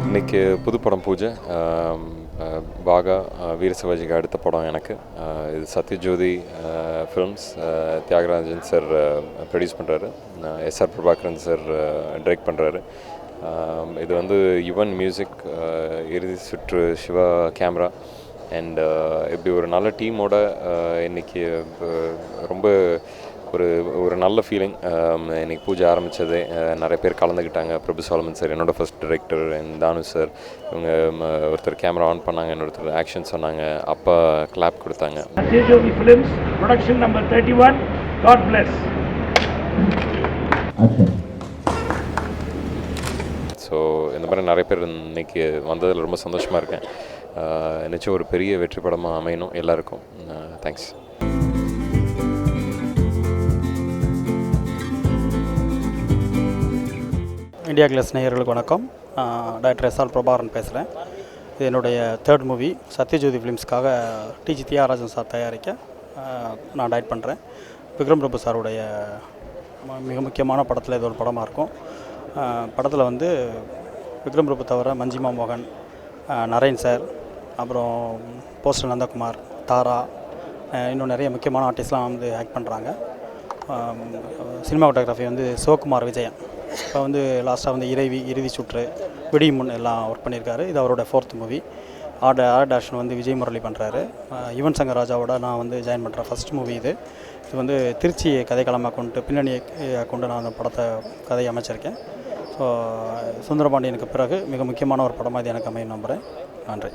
இன்றைக்கி புதுப்படம் பூஜை. பாகா வீர சிவாஜிக்கு அடுத்த படம் எனக்கு. இது Sathyajothi films. Thiagarajan sir produce பண்ணுறாரு, எஸ்ஆர் பிரபாகரன் சார் டைரக்ட் பண்ணுறாரு. இது வந்து யுவன் மியூசிக், இறுதி சுற்று சிவா கேமரா அண்ட் இப்படி ஒரு நல்ல டீமோட இன்றைக்கி ரொம்ப ஒரு நல்ல ஃபீலிங். இன்றைக்கி பூஜை ஆரம்பித்தது, நிறைய பேர் கலந்துக்கிட்டாங்க. பிரபு சாலமன் சார், என்னோடய ஃபர்ஸ்ட் டைரக்டர், தானு சார், இவங்க ஒருத்தர் கேமரா ஆன் பண்ணாங்க, இன்னொருத்தர் ஆக்ஷன் சொன்னாங்க, அப்பா கிளாப் கொடுத்தாங்க. Sathyajothi films production number 31. God bless. So இந்த மாதிரி நிறைய பேர் இன்றைக்கி வந்ததில் ரொம்ப சந்தோஷமாக இருக்கேன். நிச்சயம் ஒரு பெரிய வெற்றி படமாக அமையணும் எல்லாருக்கும். தேங்க்ஸ். இந்தியா கிளாஸ் நேயர்களுக்கு வணக்கம். டாக்டர் எஸ்ஆர் பிரபாகரன் பேசுகிறேன். இது என்னுடைய தேர்ட் மூவி. சத்யஜோதி ஃபிலிம்ஸ்க்காக டிஜி தியாகராஜன் சார் தயாரிக்க நான் டைரக்ட் பண்ணுறேன். விக்ரம் பிரபு சாருடைய மிக முக்கியமான படத்தில் இது ஒரு படமாக இருக்கும். படத்தில் வந்து விக்ரம் பிரபு தவிர மஞ்சிமா மோகன், நரேன் சார், அப்புறம் போஸ்டர் நந்தகுமார், தாரா, இன்னும் நிறைய முக்கியமான ஆர்டிஸ்ட்லாம் வந்து ஆக்ட் பண்ணுறாங்க. சினிமாட்டோகிராஃபி வந்து சிவகுமார் விஜயன். இப்போ வந்து லாஸ்ட்டாக வந்து இறுதி சுற்று, விடியும் முன் எல்லாம் ஒர்க் பண்ணியிருக்காரு. இது அவரோட 4th மூவி. ஆர்ட் டைரக்ஷன் வந்து விஜய் முரளி பண்ணுறாரு. யுவன் சங்கர் ராஜாவோட நான் வந்து ஜாயின் பண்ணுறேன் ஃபஸ்ட் மூவி இது. இது வந்து திருச்சி கதைக்களமாக கொண்டு பின்னணியை கொண்டு நான் அந்த கதையை அமைச்சிருக்கேன். ஸோ சுந்தரபாண்டியனுக்கு பிறகு மிக முக்கியமான ஒரு படமாக இது எனக்கு அமையும் நம்புகிறேன். நன்றி.